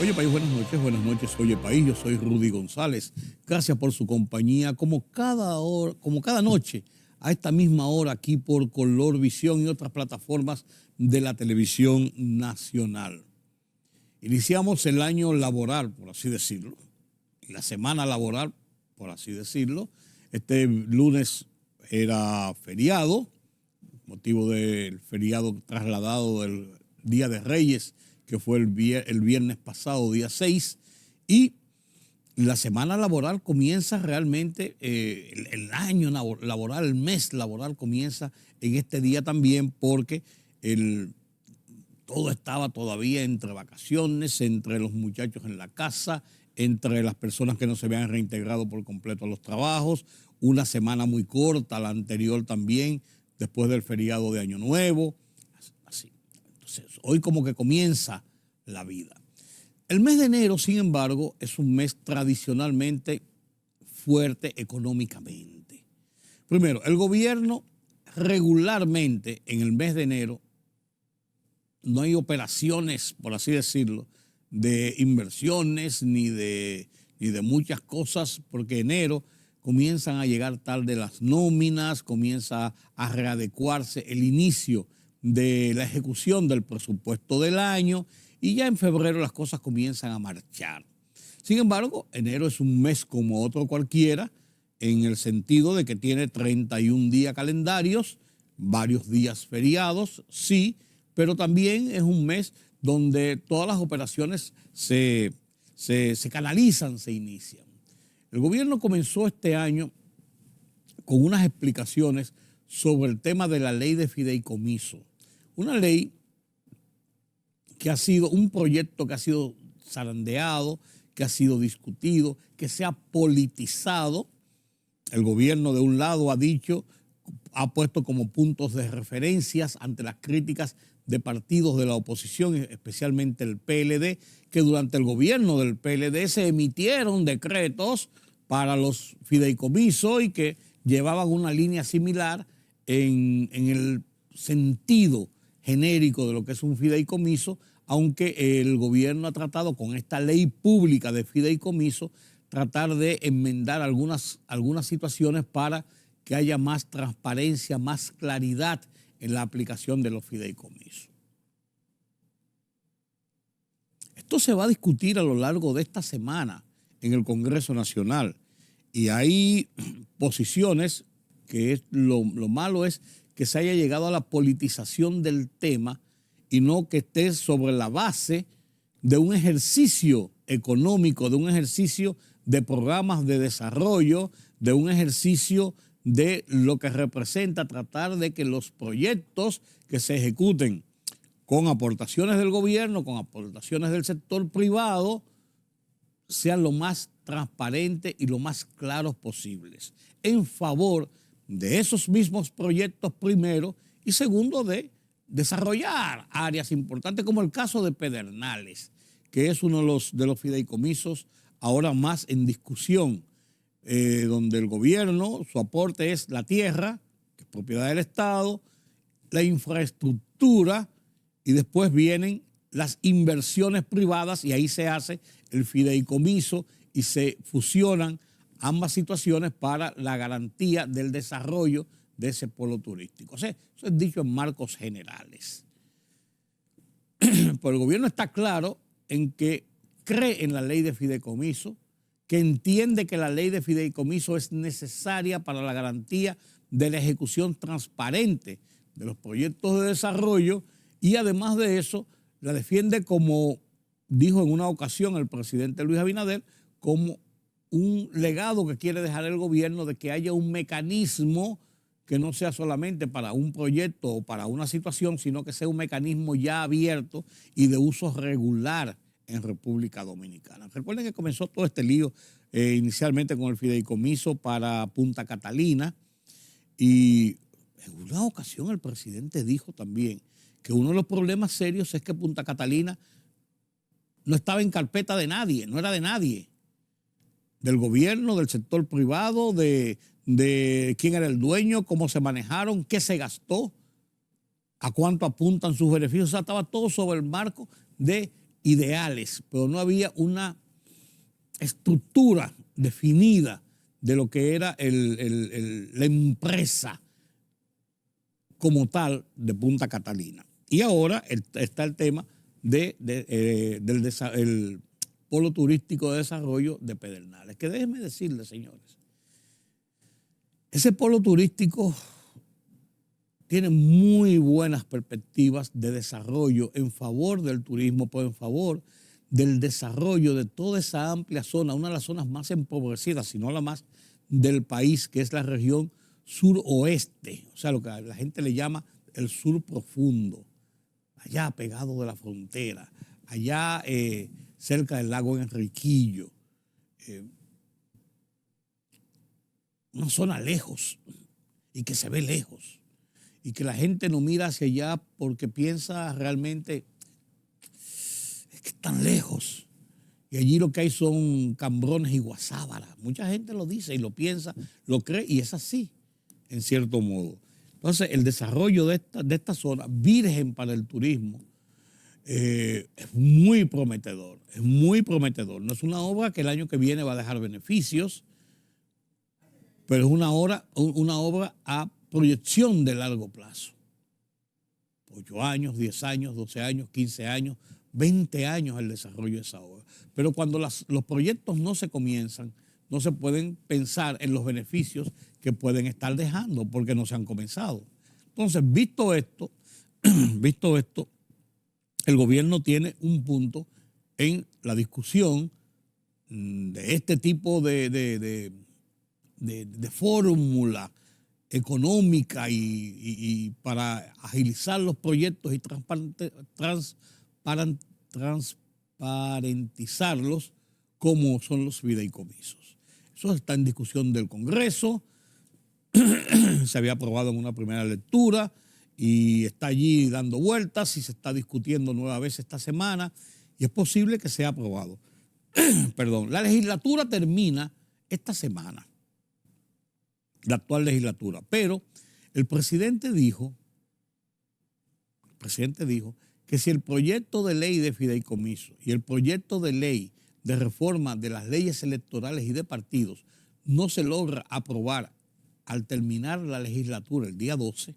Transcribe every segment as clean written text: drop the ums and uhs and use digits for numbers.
Oye País, buenas noches, buenas noches. Oye País, yo soy Rudy González. Gracias por su compañía, como cada hora, como cada noche, a esta misma hora aquí por Color Visión y otras plataformas de la televisión nacional. Iniciamos el año laboral, por así decirlo, y la semana laboral, por así decirlo. Este lunes era feriado, motivo del feriado trasladado del Día de Reyes, que fue el viernes pasado, día 6, y la semana laboral comienza realmente, el año laboral, el mes laboral comienza en este día también, porque todo estaba todavía entre vacaciones, entre los muchachos en la casa, entre las personas que no se habían reintegrado por completo a los trabajos, una semana muy corta, la anterior también, después del feriado de Año Nuevo, así. Entonces, hoy como que comienza la vida. El mes de enero, sin embargo, es un mes tradicionalmente fuerte económicamente. Primero, el gobierno regularmente en el mes de enero no hay operaciones, por así decirlo, de inversiones ni de muchas cosas, porque enero comienzan a llegar tarde las nóminas, comienza a readecuarse el inicio de la ejecución del presupuesto del año y ya en febrero las cosas comienzan a marchar. Sin embargo, enero es un mes como otro cualquiera, en el sentido de que tiene 31 días calendarios, varios días feriados, sí, pero también es un mes donde todas las operaciones se canalizan, se inician. El gobierno comenzó este año con unas explicaciones sobre el tema de la ley de fideicomiso. Una ley que ha sido un proyecto que ha sido zarandeado, que ha sido discutido, que se ha politizado. El gobierno de un lado ha puesto como puntos de referencias ante las críticas de partidos de la oposición, especialmente el PLD, que durante el gobierno del PLD se emitieron decretos para los fideicomisos y que llevaban una línea similar en el sentido genérico de lo que es un fideicomiso, aunque el gobierno ha tratado con esta ley pública de fideicomiso tratar de enmendar algunas situaciones para que haya más transparencia, más claridad en la aplicación de los fideicomisos. Esto se va a discutir a lo largo de esta semana en el Congreso Nacional y hay posiciones que lo malo es que se haya llegado a la politización del tema y no que esté sobre la base de un ejercicio económico, de un ejercicio de programas de desarrollo, de un ejercicio de lo que representa tratar de que los proyectos que se ejecuten con aportaciones del gobierno, con aportaciones del sector privado, sean lo más transparentes y lo más claros posibles, en favor de esos mismos proyectos primero y segundo de desarrollar áreas importantes como el caso de Pedernales, que es uno de los fideicomisos ahora más en discusión, donde el gobierno, su aporte es la tierra, que es propiedad del Estado, la infraestructura y después vienen las inversiones privadas y ahí se hace el fideicomiso y se fusionan ambas situaciones para la garantía del desarrollo de ese polo turístico. O sea, eso es dicho en marcos generales. Pero el gobierno está claro en que cree en la ley de fideicomiso, que entiende que la ley de fideicomiso es necesaria para la garantía de la ejecución transparente de los proyectos de desarrollo y además de eso la defiende, como dijo en una ocasión el presidente Luis Abinader, como un legado que quiere dejar el gobierno de que haya un mecanismo que no sea solamente para un proyecto o para una situación, sino que sea un mecanismo ya abierto y de uso regular en República Dominicana. Recuerden que comenzó todo este lío inicialmente con el fideicomiso para Punta Catalina y en una ocasión el presidente dijo también que uno de los problemas serios es que Punta Catalina no estaba en carpeta de nadie, no era de nadie, del gobierno, del sector privado, de quién era el dueño, cómo se manejaron, qué se gastó, a cuánto apuntan sus beneficios. O sea, estaba todo sobre el marco de ideales, pero no había una estructura definida de lo que era la empresa como tal de Punta Catalina. Y ahora está el tema del polo turístico de desarrollo de Pedernales, que déjenme decirles, señores, ese polo turístico tiene muy buenas perspectivas de desarrollo en favor del turismo, pero en favor del desarrollo de toda esa amplia zona, una de las zonas más empobrecidas, si no la más, del país, que es la región suroeste, o sea, lo que la gente le llama el sur profundo, allá pegado de la frontera, allá cerca del lago Enriquillo, una zona lejos y que se ve lejos y que la gente no mira hacia allá porque piensa realmente que están lejos. Y allí lo que hay son cambrones y guasábaras. Mucha gente lo dice y lo piensa, lo cree y es así, en cierto modo. Entonces, el desarrollo de esta zona, virgen para el turismo, es muy prometedor, es muy prometedor. No es una obra que el año que viene va a dejar beneficios, pero es una obra a proyección de largo plazo. 8 años, 10 años, 12 años, 15 años, 20 años el desarrollo de esa obra. Pero cuando los proyectos no se comienzan, no se pueden pensar en los beneficios que pueden estar dejando porque no se han comenzado. Entonces, visto esto, el gobierno tiene un punto en la discusión de este tipo de fórmula económica y para agilizar los proyectos y transparentizarlos, como son los fideicomisos. Eso está en discusión del Congreso, se había aprobado en una primera lectura y está allí dando vueltas y se está discutiendo nueva vez esta semana y es posible que sea aprobado. Perdón, la legislatura termina esta semana, la actual legislatura, pero el presidente dijo que si el proyecto de ley de fideicomiso y el proyecto de ley de reforma de las leyes electorales y de partidos no se logra aprobar al terminar la legislatura el día 12,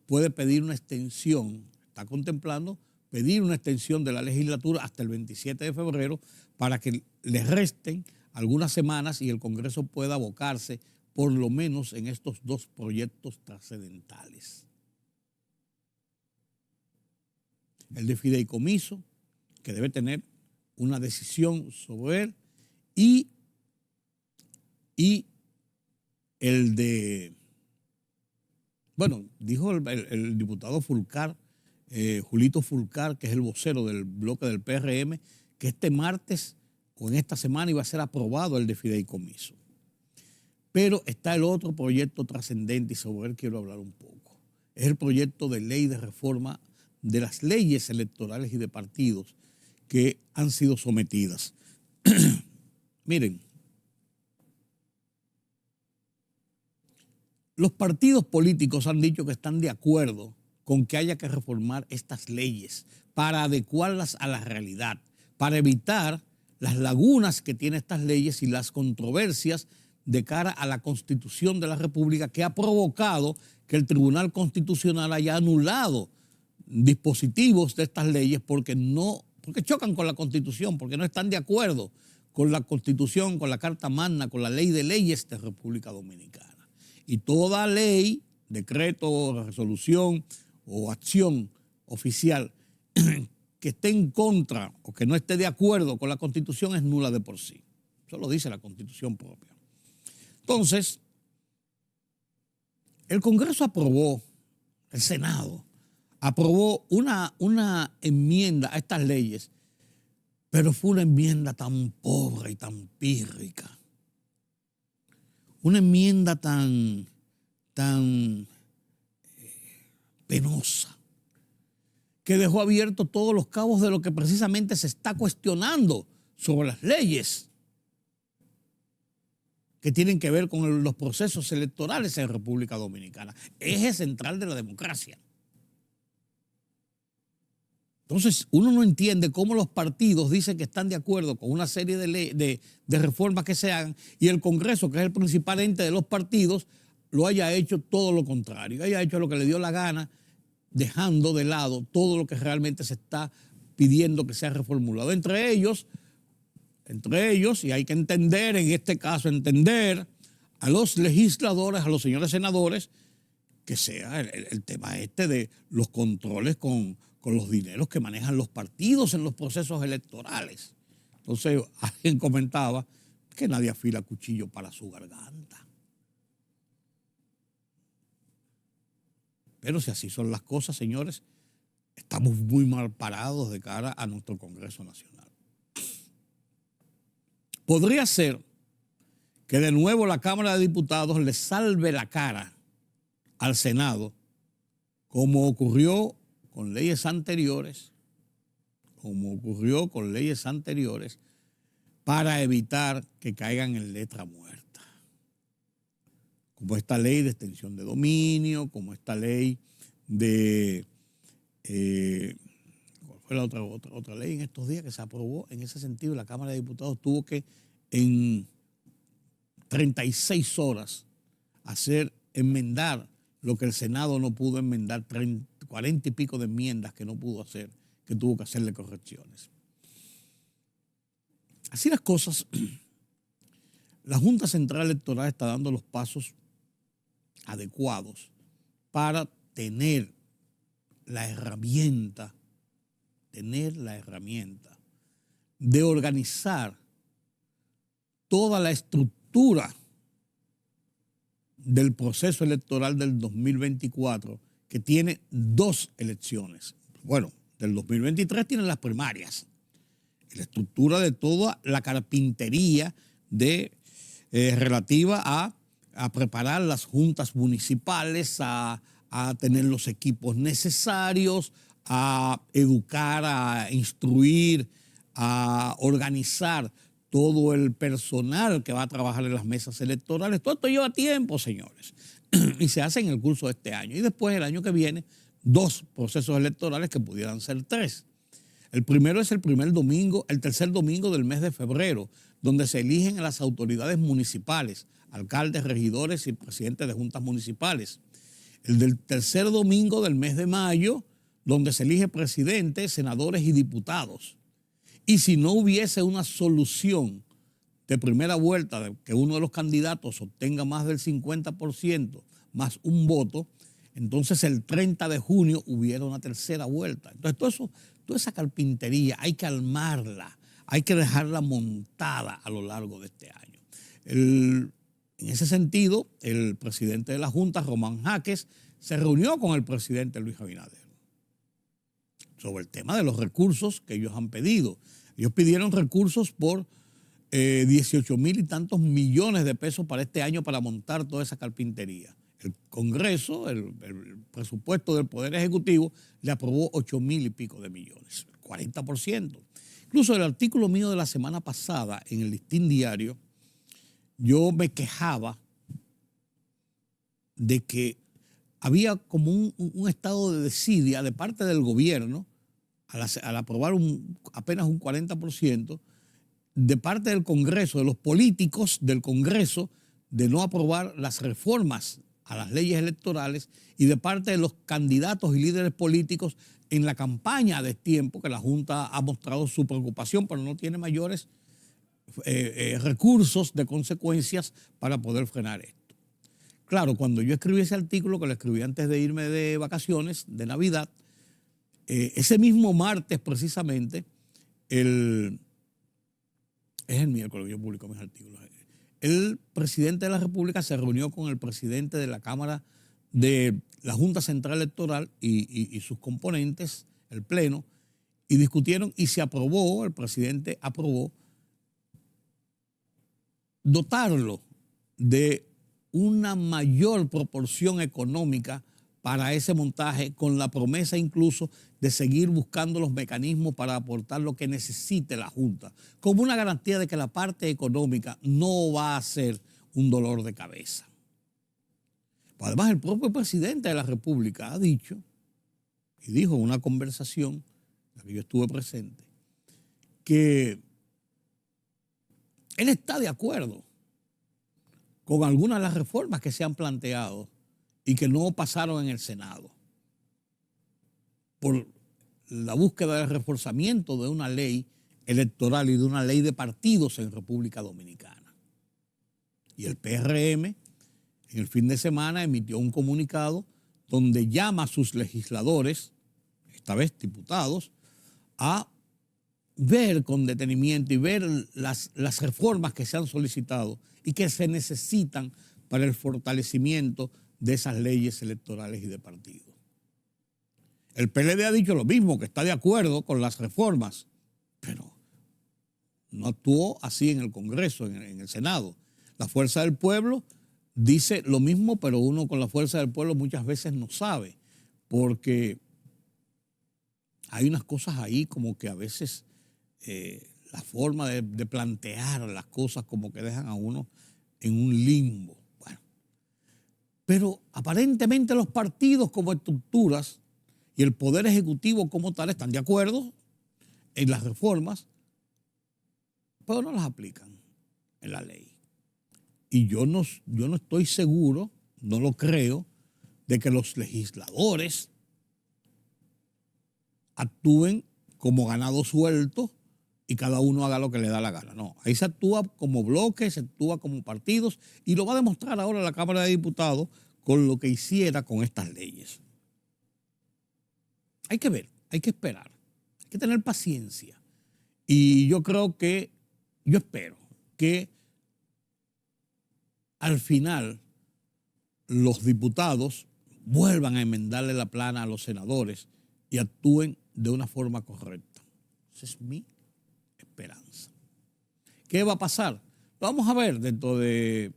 puede pedir una extensión, está contemplando pedir una extensión de la legislatura hasta el 27 de febrero para que le resten algunas semanas y el Congreso pueda abocarse por lo menos en estos dos proyectos trascendentales. El de fideicomiso, que debe tener una decisión sobre él, y el de, bueno, dijo el diputado Fulcar, Julito Fulcar, que es el vocero del bloque del PRM, que este martes o en esta semana iba a ser aprobado el de fideicomiso. Pero está el otro proyecto trascendente y sobre él quiero hablar un poco. Es el proyecto de ley de reforma de las leyes electorales y de partidos que han sido sometidas. Miren, los partidos políticos han dicho que están de acuerdo con que haya que reformar estas leyes para adecuarlas a la realidad, para evitar las lagunas que tienen estas leyes y las controversias de cara a la Constitución de la República, que ha provocado que el Tribunal Constitucional haya anulado dispositivos de estas leyes porque chocan con la Constitución, porque no están de acuerdo con la Constitución, con la Carta Magna, con la Ley de Leyes de República Dominicana. Y toda ley, decreto, resolución o acción oficial que esté en contra o que no esté de acuerdo con la Constitución es nula de por sí. Eso lo dice la Constitución propia. Entonces, el Congreso aprobó, el Senado aprobó una enmienda a estas leyes, pero fue una enmienda tan pobre y tan pírrica. Una enmienda tan penosa, que dejó abiertos todos los cabos de lo que precisamente se está cuestionando sobre las leyes que tienen que ver con los procesos electorales en República Dominicana, eje central de la democracia. Entonces, uno no entiende cómo los partidos dicen que están de acuerdo con una serie de reformas que se hagan y el Congreso, que es el principal ente de los partidos, lo haya hecho todo lo contrario, haya hecho lo que le dio la gana, dejando de lado todo lo que realmente se está pidiendo que sea reformulado. Entre ellos, y hay que entender, en este caso, entender a los legisladores, a los señores senadores, que sea el tema este de los controles con los dineros que manejan los partidos en los procesos electorales. Entonces, alguien comentaba que nadie afila cuchillo para su garganta. Pero si así son las cosas, señores, estamos muy mal parados de cara a nuestro Congreso Nacional. Podría ser que de nuevo la Cámara de Diputados le salve la cara al Senado, como ocurrió con leyes anteriores, para evitar que caigan en letra muerta. Como esta ley de extensión de dominio, como esta ley de... ¿cuál fue la otra ley en estos días que se aprobó? En ese sentido, la Cámara de Diputados tuvo que en 36 horas enmendar lo que el Senado no pudo enmendar, 40 y pico de enmiendas que no pudo hacer, que tuvo que hacerle correcciones. Así las cosas, la Junta Central Electoral está dando los pasos adecuados para tener la herramienta de organizar toda la estructura del proceso electoral del 2024, que tiene 2 elecciones. Bueno, del 2023 tiene las primarias. La estructura de toda la carpintería relativa a preparar las juntas municipales, a tener los equipos necesarios, a educar, a instruir, a organizar todo el personal que va a trabajar en las mesas electorales. Todo esto lleva tiempo, señores, y se hace en el curso de este año. Y después, el año que viene, 2 procesos electorales que pudieran ser 3. El primero es el tercer domingo del mes de febrero, donde se eligen a las autoridades municipales, alcaldes, regidores y presidentes de juntas municipales. El del tercer domingo del mes de mayo, donde se elige presidentes, senadores y diputados. Y si no hubiese una solución de primera vuelta, de que uno de los candidatos obtenga más del 50% más un voto, entonces el 30 de junio hubiera una tercera vuelta. Entonces toda esa carpintería hay que armarla, hay que dejarla montada a lo largo de este año. En ese sentido, el presidente de la Junta, Román Jaques, se reunió con el presidente Luis Abinader sobre el tema de los recursos que ellos han pedido. Ellos pidieron recursos por 18,000 y tantos millones de pesos para este año para montar toda esa carpintería. El Congreso, el presupuesto del Poder Ejecutivo, le aprobó 8,000 y pico de millones, 40%. Incluso el artículo mío de la semana pasada en el Listín Diario, yo me quejaba de que había como un estado de desidia de parte del gobierno al aprobar apenas un 40%, de parte del Congreso, de los políticos del Congreso, de no aprobar las reformas a las leyes electorales, y de parte de los candidatos y líderes políticos en la campaña de tiempo, que la Junta ha mostrado su preocupación, pero no tiene mayores recursos de consecuencias para poder frenar esto. Claro, cuando yo escribí ese artículo, que lo escribí antes de irme de vacaciones, de Navidad, ese mismo martes precisamente, es el miércoles que yo publico mis artículos, el presidente de la República se reunió con el presidente de la Cámara de la Junta Central Electoral y sus componentes, el Pleno, y discutieron y se aprobó, el presidente aprobó dotarlo de una mayor proporción económica para ese montaje, con la promesa incluso de seguir buscando los mecanismos para aportar lo que necesite la Junta, como una garantía de que la parte económica no va a ser un dolor de cabeza. Además, el propio presidente de la República ha dicho, y dijo en una conversación la que yo estuve presente, que él está de acuerdo con algunas de las reformas que se han planteado y que no pasaron en el Senado por la búsqueda del reforzamiento de una ley electoral y de una ley de partidos en República Dominicana. Y el PRM en el fin de semana emitió un comunicado donde llama a sus legisladores, esta vez diputados, a ver con detenimiento y ver las reformas que se han solicitado y que se necesitan para el fortalecimiento de esas leyes electorales y de partidos. El PLD ha dicho lo mismo, que está de acuerdo con las reformas, pero no actuó así en el Congreso, en el Senado. La Fuerza del Pueblo dice lo mismo, pero uno con la Fuerza del Pueblo muchas veces no sabe, porque hay unas cosas ahí como que a veces la forma de plantear las cosas como que dejan a uno en un limbo. Bueno, pero aparentemente los partidos como estructuras y el Poder Ejecutivo como tal están de acuerdo en las reformas, pero no las aplican en la ley. Y yo no estoy seguro, no lo creo, de que los legisladores actúen como ganado suelto y cada uno haga lo que le da la gana. No, ahí se actúa como bloques, se actúa como partidos y lo va a demostrar ahora la Cámara de Diputados con lo que hiciera con estas leyes. Hay que ver, hay que esperar, hay que tener paciencia. Y yo espero que al final los diputados vuelvan a enmendarle la plana a los senadores y actúen de una forma correcta. Esa es mi esperanza. ¿Qué va a pasar? Lo vamos a ver dentro de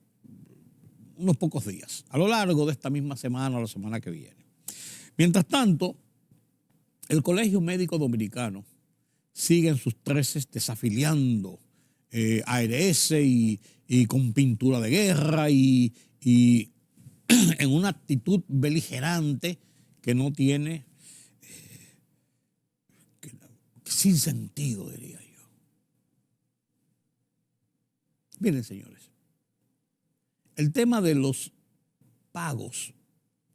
unos pocos días, a lo largo de esta misma semana o la semana que viene. Mientras tanto, el Colegio Médico Dominicano sigue en sus treces desafiliando ARS y con pintura de guerra y en una actitud beligerante que no tiene, sin sentido, diría yo. Miren, señores, el tema de los pagos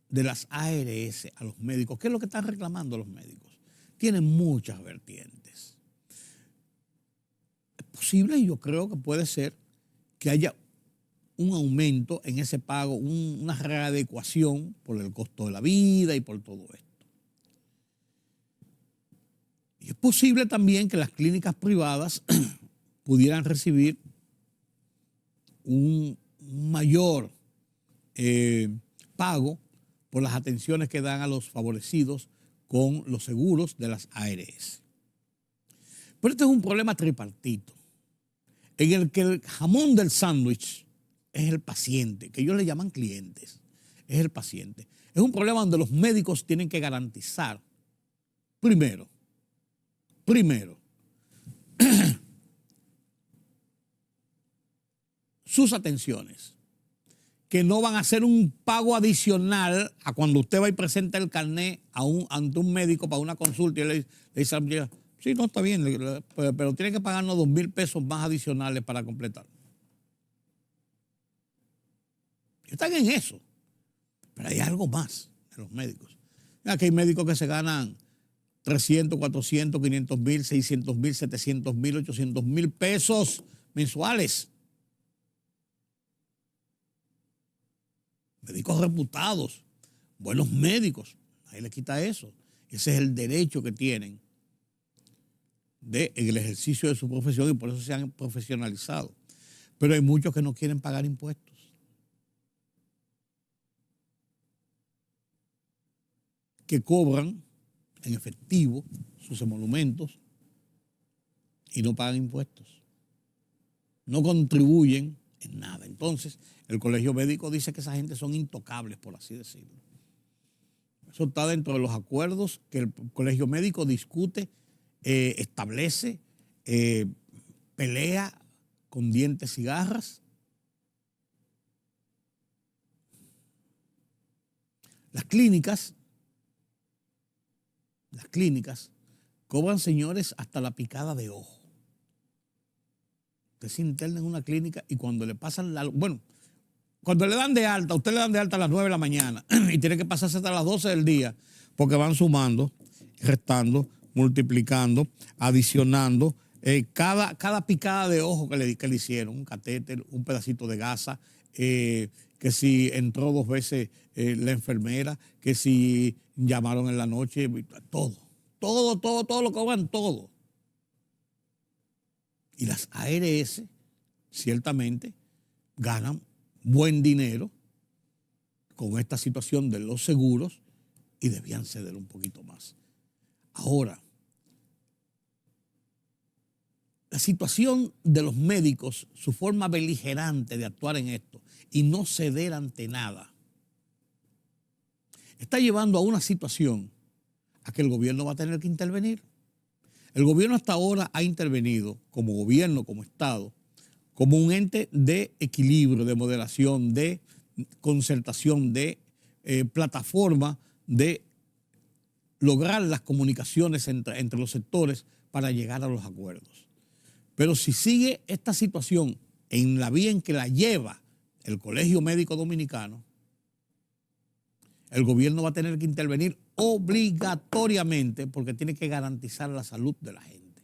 de las ARS a los médicos, ¿qué es lo que están reclamando los médicos? Tienen muchas vertientes. Es posible, y yo creo que puede ser, que haya un aumento en ese pago, una readecuación por el costo de la vida y por todo esto. Y es posible también que las clínicas privadas pudieran recibir un mayor pago por las atenciones que dan a los favorecidos con los seguros de las ARS. Pero este es un problema tripartito, en el que el jamón del sándwich es el paciente, que ellos le llaman clientes, es el paciente. Es un problema donde los médicos tienen que garantizar, primero, sus atenciones, que no van a hacer un pago adicional a cuando usted va y presenta el carnet ante un médico para una consulta y le dice, sí, no, está bien, pero tiene que pagarnos 2,000 pesos más adicionales para completar. Están en eso, pero hay algo más de los médicos. Aquí hay médicos que se ganan 300, 400, 500 mil, 600 mil, 700 mil, 800 mil pesos mensuales. Médicos reputados, buenos médicos, nadie le quita eso. Ese es el derecho que tienen en el ejercicio de su profesión y por eso se han profesionalizado. Pero hay muchos que no quieren pagar impuestos. Que cobran en efectivo sus emolumentos y no pagan impuestos. No contribuyen en nada. Entonces, el Colegio Médico dice que esa gente son intocables, por así decirlo. Eso está dentro de los acuerdos que el Colegio Médico discute, establece, pelea con dientes y garras. Las clínicas cobran, señores, hasta la picada de ojo. Usted se interna en una clínica y cuando le pasan cuando le dan de alta, usted le dan de alta a las 9 de la mañana y tiene que pasarse hasta las 12 del día porque van sumando, restando, multiplicando, adicionando. Cada picada de ojo que le hicieron, un catéter, un pedacito de gasa, que si entró 2 veces la enfermera, que si llamaron en la noche, todo lo cobran todo. Y las ARS ciertamente ganan buen dinero con esta situación de los seguros y debían ceder un poquito más. Ahora, la situación de los médicos, su forma beligerante de actuar en esto y no ceder ante nada, está llevando a una situación a que el gobierno va a tener que intervenir. El gobierno hasta ahora ha intervenido como gobierno, como Estado, como un ente de equilibrio, de moderación, de concertación, de plataforma, de lograr las comunicaciones entre los sectores para llegar a los acuerdos. Pero si sigue esta situación en la vía en que la lleva el Colegio Médico Dominicano, el gobierno va a tener que intervenir obligatoriamente porque tiene que garantizar la salud de la gente.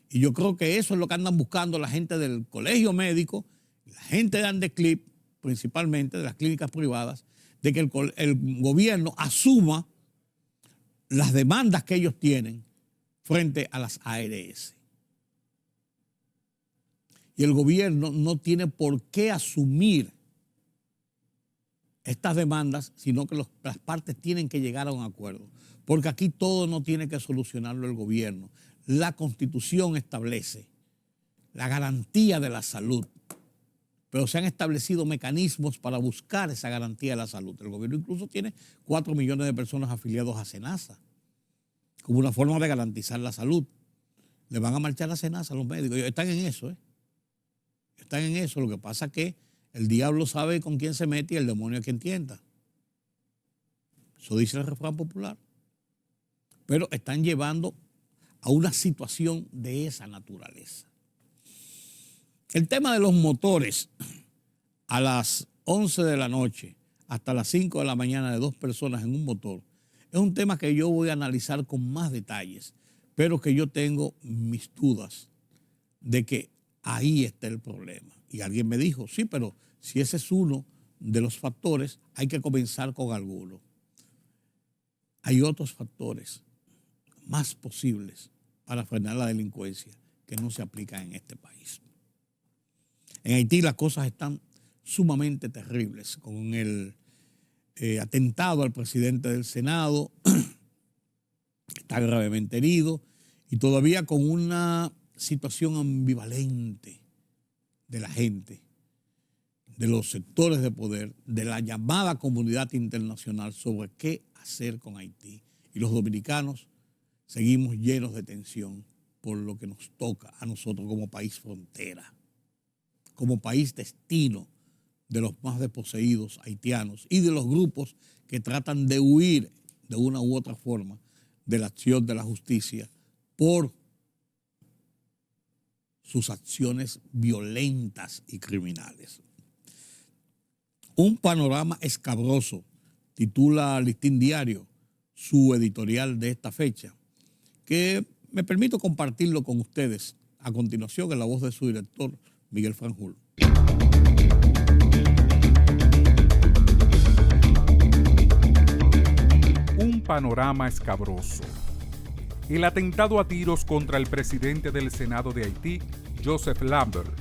Y yo creo que eso es lo que andan buscando la gente del Colegio Médico, la gente de Andeclip, principalmente de las clínicas privadas, de que el gobierno asuma las demandas que ellos tienen frente a las ARS. Y el gobierno no tiene por qué asumir estas demandas, sino que las partes tienen que llegar a un acuerdo. Porque aquí todo no tiene que solucionarlo el gobierno. La Constitución establece la garantía de la salud, pero se han establecido mecanismos para buscar esa garantía de la salud. El gobierno incluso tiene 4 millones de personas afiliados a SENASA, como una forma de garantizar la salud. Le van a marchar a SENASA a los médicos. Ellos están en eso, Están en eso. Lo que pasa es que el diablo sabe con quién se mete y el demonio a quien tienta. Eso dice el refrán popular. Pero están llevando a una situación de esa naturaleza. El tema de los motores a las 11 de la noche hasta las 5 de la mañana de 2 personas en un motor es un tema que yo voy a analizar con más detalles, pero que yo tengo mis dudas de que ahí está el problema. Y alguien me dijo, sí, pero si ese es uno de los factores, hay que comenzar con alguno. Hay otros factores más posibles para frenar la delincuencia que no se aplican en este país. En Haití las cosas están sumamente terribles, con el atentado al presidente del Senado, que está gravemente herido, y todavía con una situación ambivalente de la gente, de los sectores de poder, de la llamada comunidad internacional sobre qué hacer con Haití. Y los dominicanos seguimos llenos de tensión por lo que nos toca a nosotros como país frontera, como país destino de los más desposeídos haitianos y de los grupos que tratan de huir de una u otra forma de la acción de la justicia por sus acciones violentas y criminales. Un panorama escabroso, titula Listín Diario, su editorial de esta fecha, que me permito compartirlo con ustedes a continuación en la voz de su director, Miguel Franjul. Un panorama escabroso. El atentado a tiros contra el presidente del Senado de Haití, Joseph Lambert,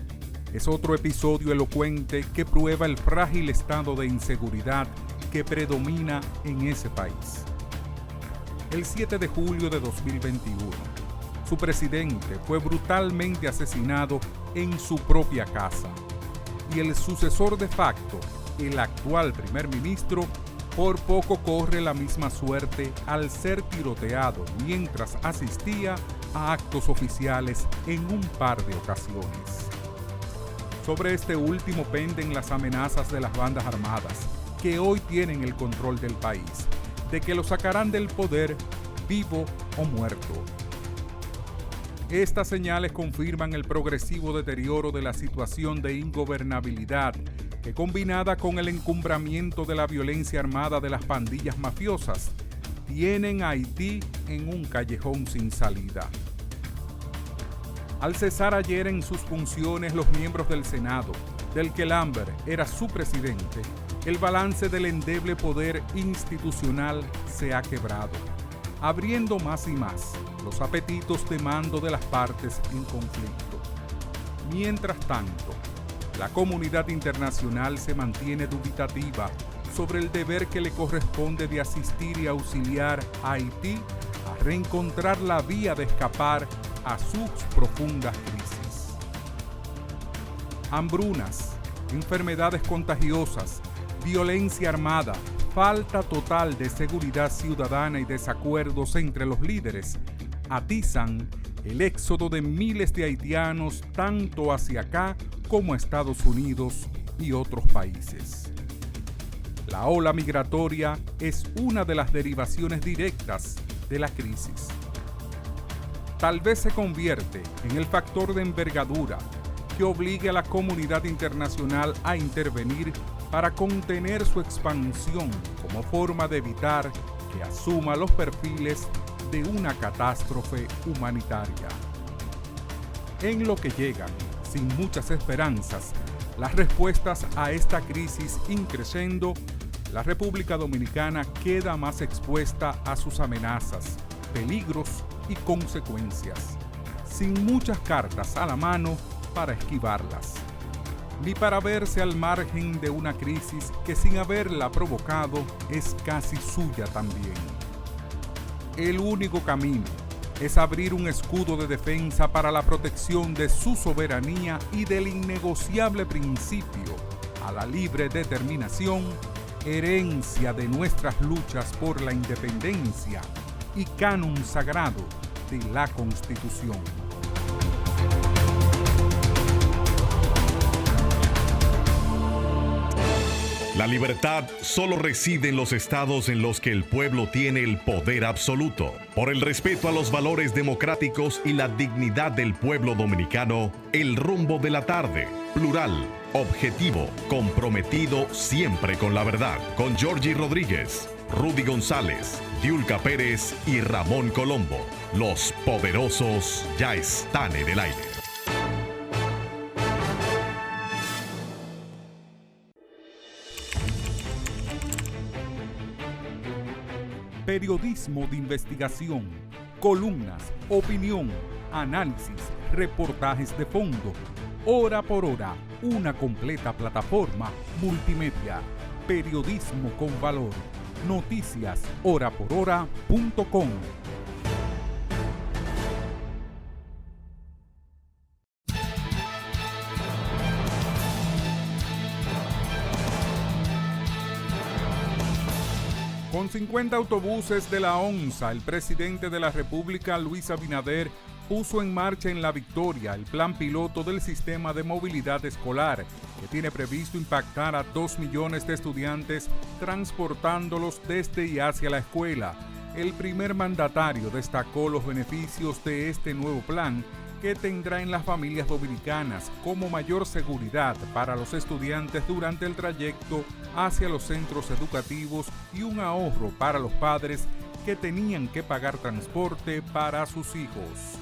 es otro episodio elocuente que prueba el frágil estado de inseguridad que predomina en ese país. El 7 de julio de 2021, su presidente fue brutalmente asesinado en su propia casa y el sucesor de facto, el actual primer ministro, por poco corre la misma suerte al ser tiroteado mientras asistía a actos oficiales en un par de ocasiones. Sobre este último penden las amenazas de las bandas armadas, que hoy tienen el control del país, de que lo sacarán del poder vivo o muerto. Estas señales confirman el progresivo deterioro de la situación de ingobernabilidad que, combinada con el encumbramiento de la violencia armada de las pandillas mafiosas, tienen a Haití en un callejón sin salida. Al cesar ayer en sus funciones los miembros del Senado, del que Lambert era su presidente, el balance del endeble poder institucional se ha quebrado, abriendo más y más los apetitos de mando de las partes en conflicto. Mientras tanto, la comunidad internacional se mantiene dubitativa sobre el deber que le corresponde de asistir y auxiliar a Haití a reencontrar la vía de escapar a sus profundas crisis. Hambrunas, enfermedades contagiosas, violencia armada, falta total de seguridad ciudadana y desacuerdos entre los líderes atizan el éxodo de miles de haitianos tanto hacia acá como a Estados Unidos y otros países. La ola migratoria es una de las derivaciones directas de la crisis. Tal vez se convierte en el factor de envergadura que obligue a la comunidad internacional a intervenir para contener su expansión como forma de evitar que asuma los perfiles de una catástrofe humanitaria. En lo que llegan, sin muchas esperanzas, las respuestas a esta crisis increciendo, la República Dominicana queda más expuesta a sus amenazas, peligros y consecuencias, sin muchas cartas a la mano para esquivarlas, ni para verse al margen de una crisis que sin haberla provocado es casi suya también. El único camino es abrir un escudo de defensa para la protección de su soberanía y del innegociable principio a la libre determinación, herencia de nuestras luchas por la independencia y canon sagrado de la Constitución. La libertad solo reside en los estados en los que el pueblo tiene el poder absoluto. Por el respeto a los valores democráticos y la dignidad del pueblo dominicano, El Rumbo de la Tarde, plural, objetivo, comprometido siempre con la verdad. Con Georgie Rodríguez, Rudy González, Diulca Pérez y Ramón Colombo. Los poderosos ya están en el aire. Periodismo de investigación, columnas, opinión, análisis, reportajes de fondo, hora por hora, una completa plataforma multimedia. Periodismo con valor. Noticias horapor-hora.com. Con 50 autobuses de la ONSA, el presidente de la República, Luis Abinader, puso en marcha en La Victoria el plan piloto del sistema de movilidad escolar, que tiene previsto impactar a 2 millones de estudiantes transportándolos desde y hacia la escuela. El primer mandatario destacó los beneficios de este nuevo plan que tendrá en las familias dominicanas, como mayor seguridad para los estudiantes durante el trayecto hacia los centros educativos y un ahorro para los padres que tenían que pagar transporte para sus hijos.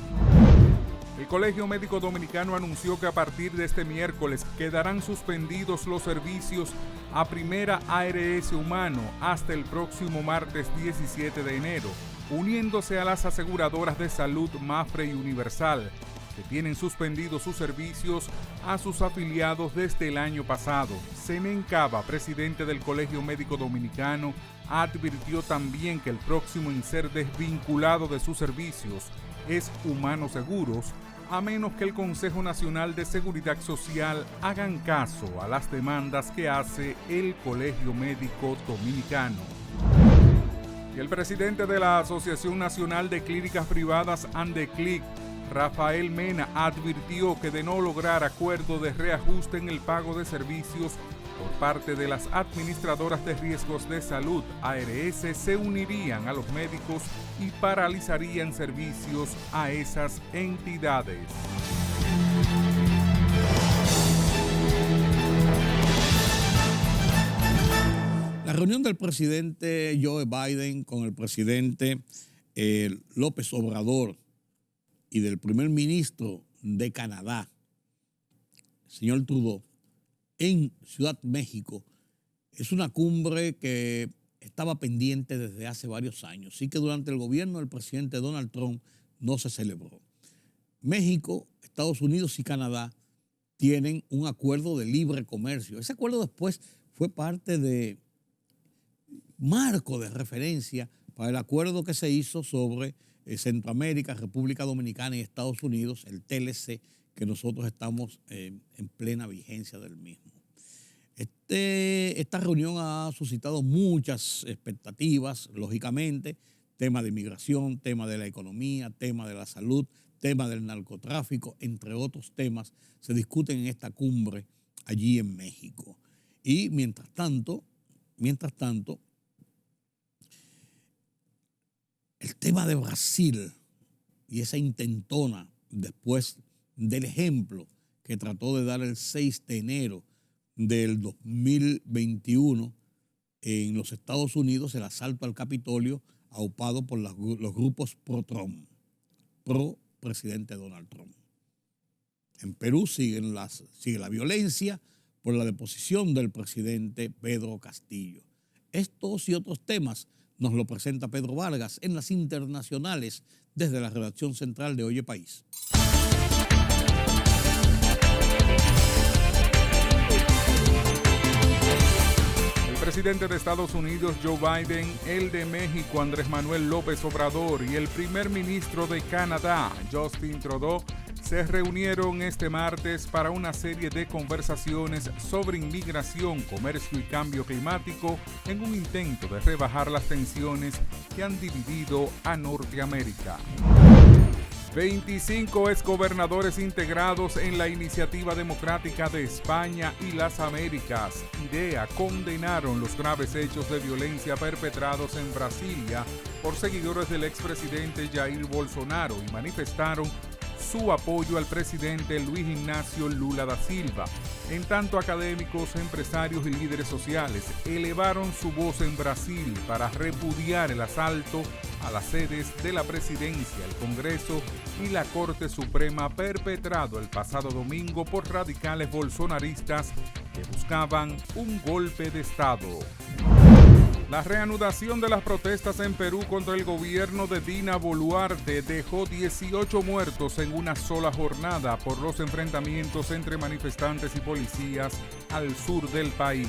El Colegio Médico Dominicano anunció que a partir de este miércoles quedarán suspendidos los servicios a Primera ARS Humano hasta el próximo martes 17 de enero, uniéndose a las aseguradoras de salud Mafre y Universal, que tienen suspendidos sus servicios a sus afiliados desde el año pasado. Zenén Cava, presidente del Colegio Médico Dominicano, advirtió también que el próximo en ser desvinculado de sus servicios es Humanos Seguros, a menos que el Consejo Nacional de Seguridad Social hagan caso a las demandas que hace el Colegio Médico Dominicano. Y el presidente de la Asociación Nacional de Clínicas Privadas Andeclic, Rafael Mena, advirtió que de no lograr acuerdo de reajuste en el pago de servicios, por parte de las administradoras de riesgos de salud, ARS, se unirían a los médicos y paralizarían servicios a esas entidades. La reunión del presidente Joe Biden con el presidente López Obrador y del primer ministro de Canadá, señor Trudeau, en Ciudad México, es una cumbre que estaba pendiente desde hace varios años. Sí que durante el gobierno del presidente Donald Trump no se celebró. México, Estados Unidos y Canadá tienen un acuerdo de libre comercio. Ese acuerdo después fue parte de marco de referencia para el acuerdo que se hizo sobre Centroamérica, República Dominicana y Estados Unidos, el TLC, que nosotros estamos en plena vigencia del mismo. Esta reunión ha suscitado muchas expectativas, lógicamente, tema de inmigración, tema de la economía, tema de la salud, tema del narcotráfico, entre otros temas, se discuten en esta cumbre allí en México. Y mientras tanto, el tema de Brasil y esa intentona después del ejemplo que trató de dar el 6 de enero del 2021 en los Estados Unidos, el asalto al Capitolio aupado por los grupos pro-Trump, pro-presidente Donald Trump. En Perú sigue la violencia por la deposición del presidente Pedro Castillo. Estos y otros temas nos lo presenta Pedro Vargas en las internacionales desde la redacción central de Oye País. El presidente de Estados Unidos, Joe Biden, el de México, Andrés Manuel López Obrador, y el primer ministro de Canadá, Justin Trudeau, se reunieron este martes para una serie de conversaciones sobre inmigración, comercio y cambio climático en un intento de rebajar las tensiones que han dividido a Norteamérica. 25 exgobernadores integrados en la Iniciativa Democrática de España y las Américas, IDEA, condenaron los graves hechos de violencia perpetrados en Brasilia por seguidores del expresidente Jair Bolsonaro y manifestaron su apoyo al presidente Luis Ignacio Lula da Silva. En tanto, académicos, empresarios y líderes sociales elevaron su voz en Brasil para repudiar el asalto a las sedes de la presidencia, el Congreso y la Corte Suprema perpetrado el pasado domingo por radicales bolsonaristas que buscaban un golpe de Estado. La reanudación de las protestas en Perú contra el gobierno de Dina Boluarte dejó 18 muertos en una sola jornada por los enfrentamientos entre manifestantes y policías al sur del país.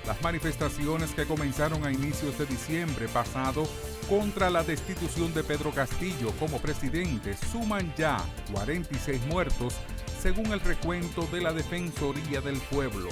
Las manifestaciones que comenzaron a inicios de diciembre pasado contra la destitución de Pedro Castillo como presidente suman ya 46 muertos, según el recuento de la Defensoría del Pueblo.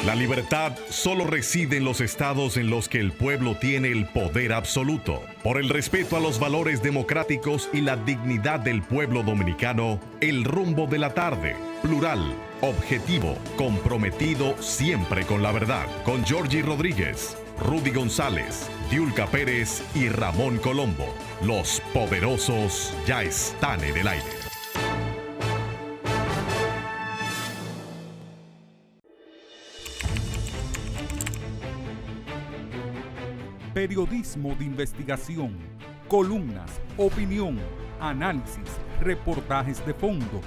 La libertad solo reside en los estados en los que el pueblo tiene el poder absoluto. Por el respeto a los valores democráticos y la dignidad del pueblo dominicano, el rumbo de la tarde, plural, objetivo, comprometido siempre con la verdad. Con Georgie Rodríguez, Rudy González, Diulca Pérez y Ramón Colombo. Los poderosos ya están en el aire. Periodismo de investigación, columnas, opinión, análisis, reportajes de fondo.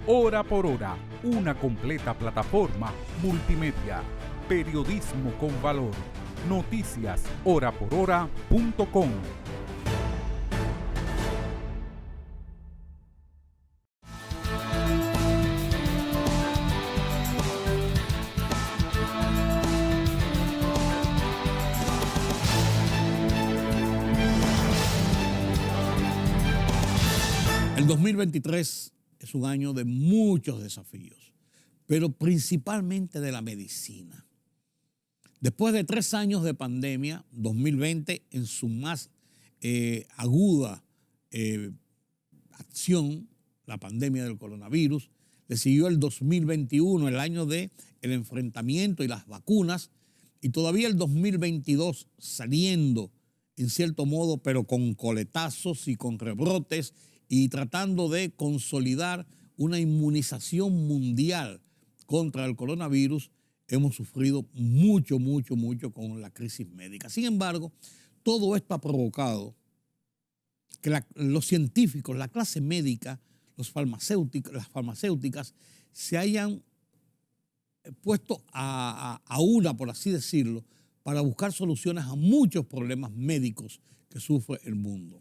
Hora por hora, una completa plataforma multimedia. Periodismo con valor. Noticias horaporhora.com. El 2023 es un año de muchos desafíos, pero principalmente de la medicina. Después de 3 años de pandemia, 2020 en su más aguda acción la pandemia del coronavirus, le siguió el 2021, el año del enfrentamiento y las vacunas, y todavía el 2022 saliendo en cierto modo, pero con coletazos y con rebrotes y tratando de consolidar una inmunización mundial contra el coronavirus. Hemos sufrido mucho con la crisis médica. Sin embargo, todo esto ha provocado que los científicos, la clase médica, las farmacéuticas se hayan puesto a una, por así decirlo, para buscar soluciones a muchos problemas médicos que sufre el mundo.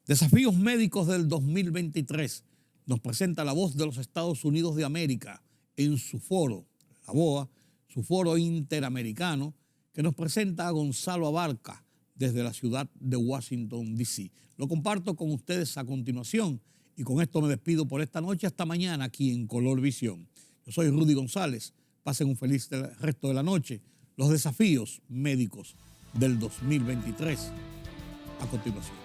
Desafíos médicos del 2023 nos presenta la Voz de los Estados Unidos de América en su foro, la BOA, su foro interamericano, que nos presenta a Gonzalo Abarca desde la ciudad de Washington, D.C. Lo comparto con ustedes a continuación y con esto me despido por esta noche. Hasta mañana aquí en Color Visión. Yo soy Rudy González. Pasen un feliz resto de la noche. Los desafíos médicos del 2023 a continuación.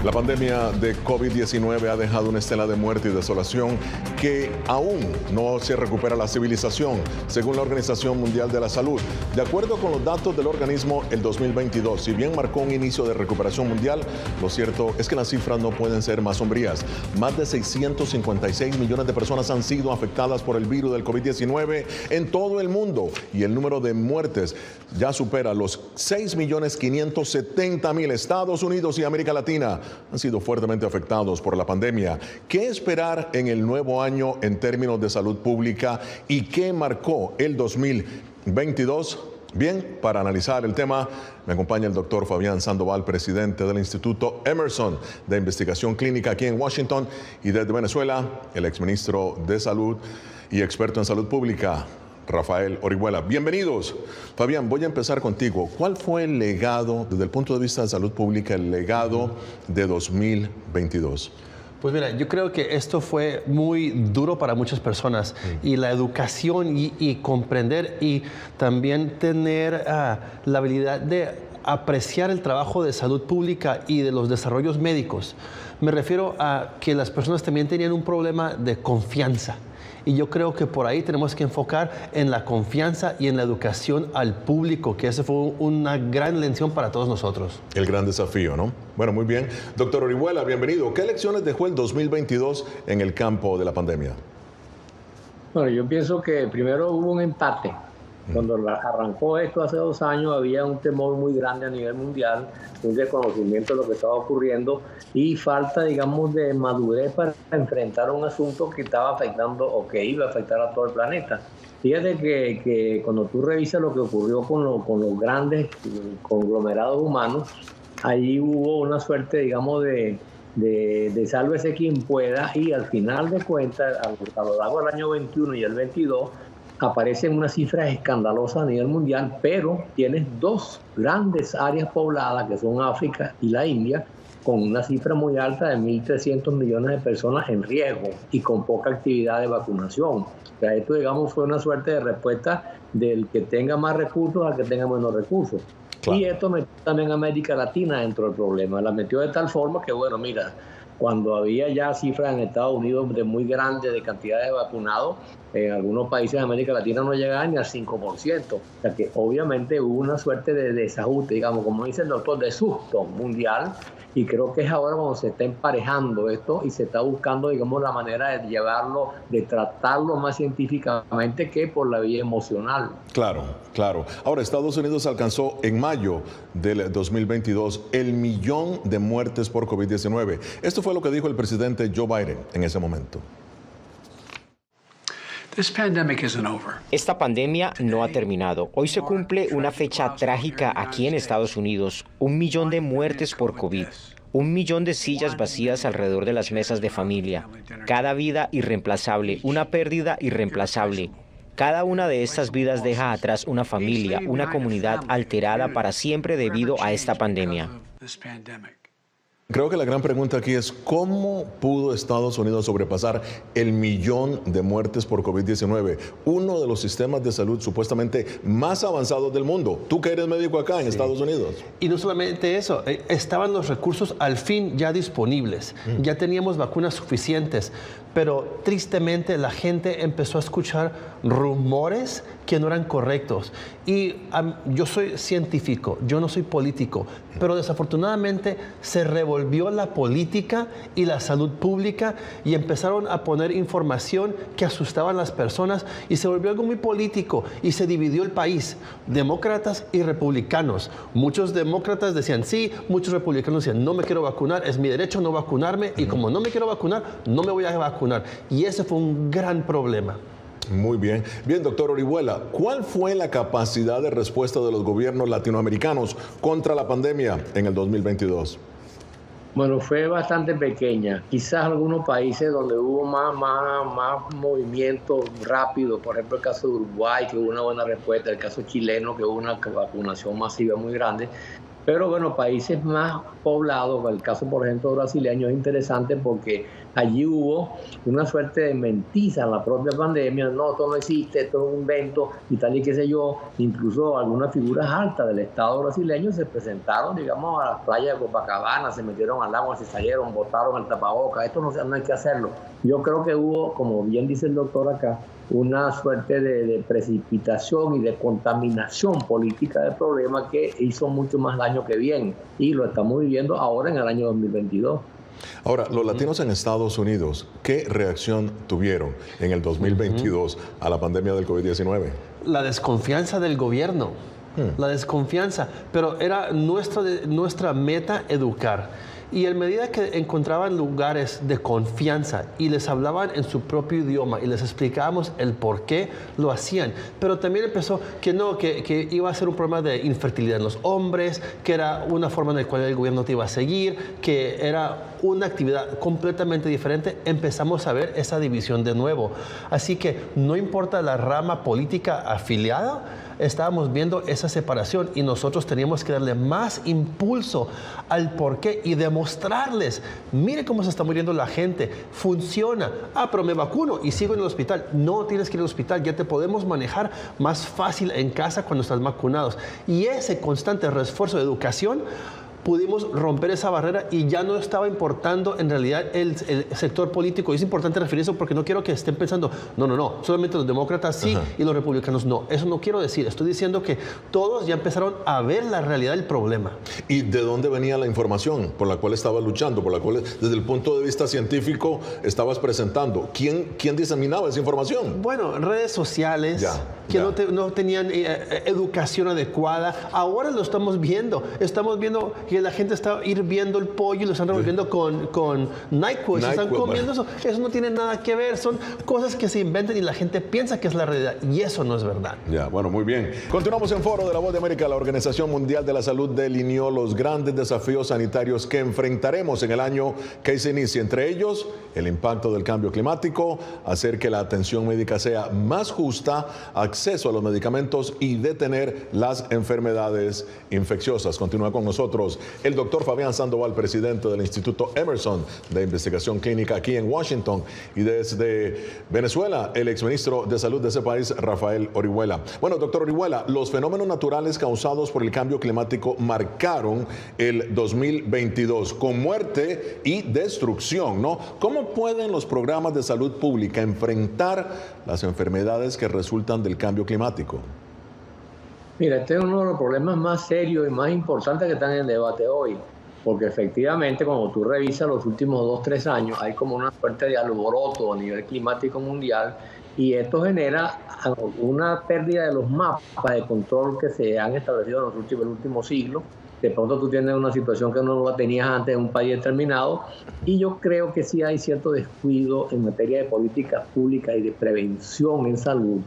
La pandemia de COVID-19 ha dejado una estela de muerte y desolación que aún no se recupera la civilización, según la Organización Mundial de la Salud. De acuerdo con los datos del organismo, el 2022, si bien marcó un inicio de recuperación mundial, lo cierto es que las cifras no pueden ser más sombrías. Más de 656 millones de personas han sido afectadas por el virus del COVID-19 en todo el mundo y el número de muertes ya supera los 6.570.000. Estados Unidos y América Latina han sido fuertemente afectados por la pandemia. ¿Qué esperar en el nuevo año en términos de salud pública y qué marcó el 2022? Bien, para analizar el tema, me acompaña el doctor Fabián Sandoval, presidente del Instituto Emerson de Investigación Clínica aquí en Washington, y desde Venezuela, el exministro de Salud y experto en salud pública, Rafael Orihuela. Bienvenidos. Fabián, voy a empezar contigo. ¿Cuál fue el legado, desde el punto de vista de salud pública, el legado de 2022? Pues mira, yo creo que esto fue muy duro para muchas personas y la educación y comprender y también tener la habilidad de apreciar el trabajo de salud pública y de los desarrollos médicos. Me refiero a que las personas también tenían un problema de confianza. Y yo creo que por ahí tenemos que enfocar en la confianza y en la educación al público, que esa fue una gran lección para todos nosotros. El gran desafío, ¿no? Bueno, muy bien. Doctor Orihuela, bienvenido. ¿Qué lecciones dejó el 2022 en el campo de la pandemia? Bueno, yo pienso que primero hubo un empate. Cuando arrancó esto hace 2 años había un temor muy grande a nivel mundial, un desconocimiento de lo que estaba ocurriendo y falta, digamos, de madurez para enfrentar un asunto que estaba afectando o que iba a afectar a todo el planeta. Fíjate que cuando tú revisas lo que ocurrió con los grandes conglomerados humanos, ahí hubo una suerte, digamos, de sálvese quien pueda, y al final de cuentas, a lo largo del año 21 y el 22, aparecen unas cifras escandalosas a nivel mundial, pero tienes 2 grandes áreas pobladas, que son África y la India, con una cifra muy alta de 1.300 millones de personas en riesgo y con poca actividad de vacunación. O sea, esto, digamos, fue una suerte de respuesta del que tenga más recursos al que tenga menos recursos. Claro. Y esto metió también a América Latina dentro del problema. La metió de tal forma que, bueno, mira, cuando había ya cifras en Estados Unidos de muy grandes de cantidad de vacunados, en algunos países de América Latina no llegaban ni al 5%. O sea que obviamente hubo una suerte de desajuste, digamos, como dice el doctor, de susto mundial, y creo que es ahora cuando se está emparejando esto y se está buscando, digamos, la manera de llevarlo, de tratarlo más científicamente que por la vía emocional. Claro, claro. Ahora, Estados Unidos alcanzó en mayo del 2022 el 1.000.000 de muertes por COVID-19. Esto fue lo que dijo el presidente Joe Biden en ese momento. Esta pandemia no ha terminado. Hoy se cumple una fecha trágica aquí en Estados Unidos. 1.000.000 de muertes por COVID. 1.000.000 de sillas vacías alrededor de las mesas de familia. Cada vida irreemplazable, una pérdida irreemplazable. Cada una de estas vidas deja atrás una familia, una comunidad alterada para siempre debido a esta pandemia. Creo que la gran pregunta aquí es ¿cómo pudo Estados Unidos sobrepasar el 1.000.000 de muertes por COVID-19? Uno de los sistemas de salud supuestamente más avanzados del mundo. Tú que eres médico acá en Estados Unidos. Y no solamente eso, estaban los recursos al fin ya disponibles. Ya teníamos vacunas suficientes, pero tristemente la gente empezó a escuchar rumores que no eran correctos. Y yo soy científico, yo no soy político, pero desafortunadamente se revolvió la política y la salud pública y empezaron a poner información que asustaba a las personas y se volvió algo muy político y se dividió el país, demócratas y republicanos. Muchos demócratas decían sí, muchos republicanos decían no me quiero vacunar, es mi derecho no vacunarme y como no me quiero vacunar, no me voy a vacunar. Y ese fue un gran problema. Muy bien. Bien, doctor Orihuela, ¿cuál fue la capacidad de respuesta de los gobiernos latinoamericanos contra la pandemia en el 2022? Bueno, fue bastante pequeña. Quizás algunos países donde hubo más movimiento rápido, por ejemplo el caso de Uruguay, que hubo una buena respuesta, el caso chileno, que hubo una vacunación masiva muy grande. Pero bueno, países más poblados, el caso por ejemplo brasileño es interesante porque allí hubo una suerte de mentiza en la propia pandemia, no, esto no existe, esto es un invento y tal y qué sé yo. Incluso algunas figuras altas del Estado brasileño se presentaron, digamos, a las playas de Copacabana, se metieron al agua, se salieron, botaron el tapabocas, esto no hay que hacerlo. Yo creo que hubo, como bien dice el doctor acá, una suerte de precipitación y de contaminación política del problema que hizo mucho más daño que bien. Y lo estamos viviendo ahora en el año 2022. Ahora, los latinos en Estados Unidos, ¿qué reacción tuvieron en el 2022 a la pandemia del COVID-19? La desconfianza del gobierno, la desconfianza, pero era nuestra meta educar. Y en medida que encontraban lugares de confianza y les hablaban en su propio idioma y les explicábamos el por qué lo hacían, pero también empezó que iba a ser un problema de infertilidad en los hombres, que era una forma en la cual el gobierno te iba a seguir, que era una actividad completamente diferente, empezamos a ver esa división de nuevo. Así que no importa la rama política afiliada, estábamos viendo esa separación y nosotros teníamos que darle más impulso al porqué y demostrarles, mire cómo se está muriendo la gente, funciona, pero me vacuno y sigo en el hospital. No tienes que ir al hospital, ya te podemos manejar más fácil en casa cuando estás vacunados. Y ese constante refuerzo de educación, pudimos romper esa barrera y ya no estaba importando en realidad el sector político. Y es importante referir eso porque no quiero que estén pensando, no, solamente los demócratas sí y los republicanos no. Eso no quiero decir. Estoy diciendo que todos ya empezaron a ver la realidad del problema. ¿Y de dónde venía la información por la cual estabas luchando, por la cual desde el punto de vista científico estabas presentando? ¿Quién diseminaba esa información? Bueno, redes sociales no tenían educación adecuada. Ahora lo estamos viendo. Estamos viendo que la gente está hirviendo el pollo y lo están revolviendo con NyQuil. Están comiendo eso. Eso no tiene nada que ver. Son cosas que se inventan y la gente piensa que es la realidad. Y eso no es verdad. Ya, bueno, muy bien. Continuamos en Foro de la Voz de América. La Organización Mundial de la Salud delineó los grandes desafíos sanitarios que enfrentaremos en el año que se inicia. Entre ellos, el impacto del cambio climático, hacer que la atención médica sea más justa, acceso a los medicamentos y detener las enfermedades infecciosas. Continúa con nosotros el doctor Fabián Sandoval, presidente del Instituto Emerson de Investigación Clínica aquí en Washington, y desde Venezuela, el exministro de Salud de ese país, Rafael Orihuela. Bueno, doctor Orihuela, los fenómenos naturales causados por el cambio climático marcaron el 2022 con muerte y destrucción, ¿no? ¿Cómo pueden los programas de salud pública enfrentar las enfermedades que resultan del cambio climático? Mira, este es uno de los problemas más serios y más importantes que están en el debate hoy, porque efectivamente cuando tú revisas los últimos 2-3 años hay como una suerte de alboroto a nivel climático mundial y esto genera una pérdida de los mapas de control que se han establecido en el último siglo. De pronto tú tienes una situación que no la tenías antes en un país determinado y yo creo que sí hay cierto descuido en materia de políticas públicas y de prevención en salud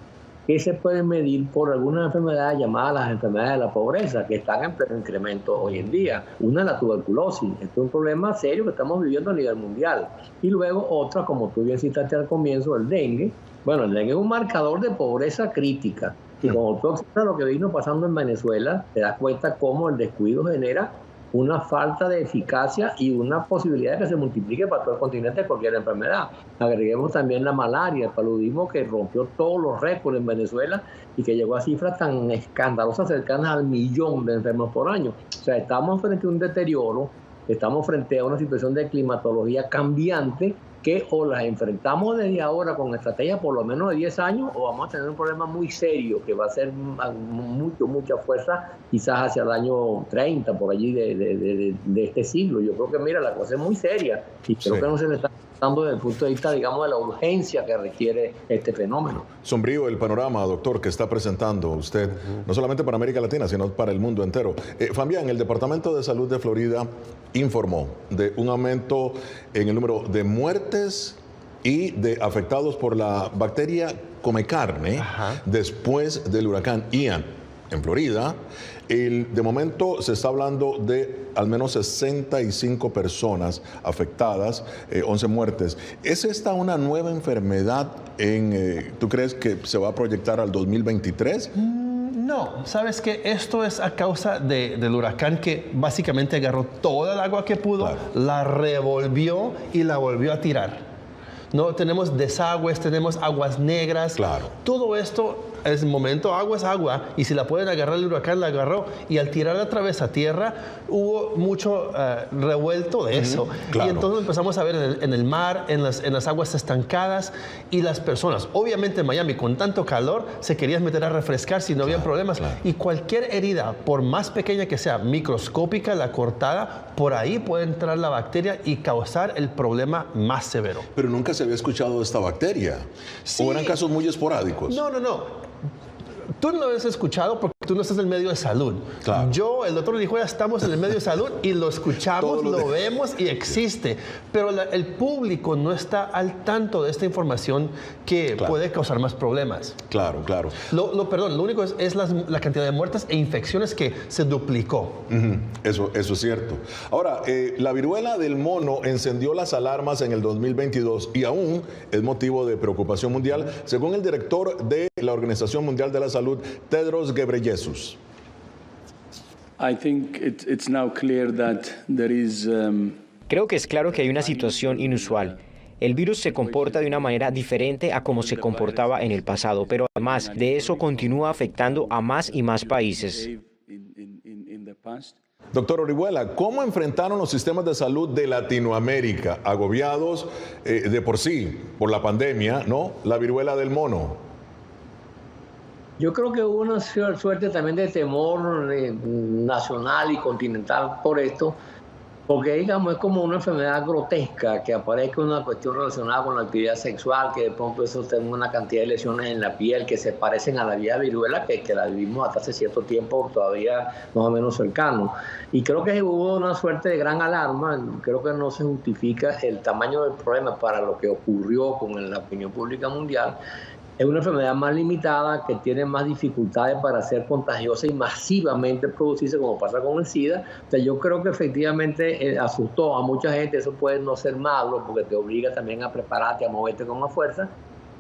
que se pueden medir por algunas enfermedades llamadas las enfermedades de la pobreza, que están en pleno incremento hoy en día. Una es la tuberculosis, esto es un problema serio que estamos viviendo a nivel mundial. Y luego otra, como tú bien citaste al comienzo, el dengue. Bueno, el dengue es un marcador de pobreza crítica. Y como tú observas lo que vino pasando en Venezuela, te das cuenta cómo el descuido genera una falta de eficacia y una posibilidad de que se multiplique para todo el continente cualquier enfermedad. Agreguemos también la malaria, el paludismo, que rompió todos los récords en Venezuela y que llegó a cifras tan escandalosas, cercanas al 1.000.000 de enfermos por año. O sea, estamos frente a un deterioro, estamos frente a una situación de climatología cambiante que o las enfrentamos desde ahora con estrategias por lo menos de 10 años o vamos a tener un problema muy serio que va a ser mucha fuerza quizás hacia el año 30, por allí de este siglo. Yo creo que, mira, la cosa es muy seria y creo que no se le está dando desde el punto de vista, digamos, de la urgencia que requiere este fenómeno. Sombrío el panorama, doctor, que está presentando usted, no solamente para América Latina, sino para el mundo entero. Fabián, el Departamento de Salud de Florida informó de un aumento en el número de muertes y de afectados por la bacteria come carne después del huracán Ian en Florida. De momento se está hablando de al menos 65 personas afectadas, 11 muertes. ¿Es esta una nueva enfermedad? ¿Tú crees que se va a proyectar al 2023? No, sabes que esto es a causa del huracán que básicamente agarró toda el agua que pudo, la revolvió y la volvió a tirar. No, tenemos desagües, tenemos aguas negras. Claro. Todo esto es momento, agua es agua, y si la pueden agarrar el huracán, la agarró, y al tirarla otra vez a tierra, hubo mucho revuelto de eso. Claro. Y entonces empezamos a ver en el mar, en las aguas estancadas, y las personas, obviamente en Miami, con tanto calor, se querían meter a refrescar si no había problemas. Claro. Y cualquier herida, por más pequeña que sea, microscópica, la cortada, por ahí puede entrar la bacteria y causar el problema más severo. Pero nunca se había escuchado de esta bacteria. Sí. ¿O eran casos muy esporádicos? No. Tú no lo has escuchado porque tú no estás en el medio de salud. Claro. Yo, el doctor dijo, ya estamos en el medio de salud y lo escuchamos, lo vemos y existe. Pero el público no está al tanto de esta información que puede causar más problemas. Claro. Perdón, lo único es la cantidad de muertes e infecciones que se duplicó. Eso es cierto. Ahora, la viruela del mono encendió las alarmas en el 2022 y aún es motivo de preocupación mundial, según el director de la Organización Mundial de la Salud, Tedros Ghebreyesus. Creo que es claro que hay una situación inusual. El virus se comporta de una manera diferente a como se comportaba en el pasado, pero además de eso continúa afectando a más y más países. Doctor Orihuela, ¿cómo enfrentaron los sistemas de salud de Latinoamérica, agobiados de por sí por la pandemia, ¿no? La viruela del mono. Yo creo que hubo una suerte también de temor nacional y continental por esto, porque digamos es como una enfermedad grotesca, que aparezca una cuestión relacionada con la actividad sexual, que de pronto eso tenga una cantidad de lesiones en la piel que se parecen a la vieja viruela, que la vivimos hasta hace cierto tiempo todavía más o menos cercano. Y creo que hubo una suerte de gran alarma. Creo que no se justifica el tamaño del problema para lo que ocurrió con la opinión pública mundial. Es una enfermedad más limitada que tiene más dificultades para ser contagiosa y masivamente producirse, como pasa con el SIDA. O sea, yo creo que efectivamente asustó a mucha gente. Eso puede no ser malo porque te obliga también a prepararte, a moverte con más fuerza.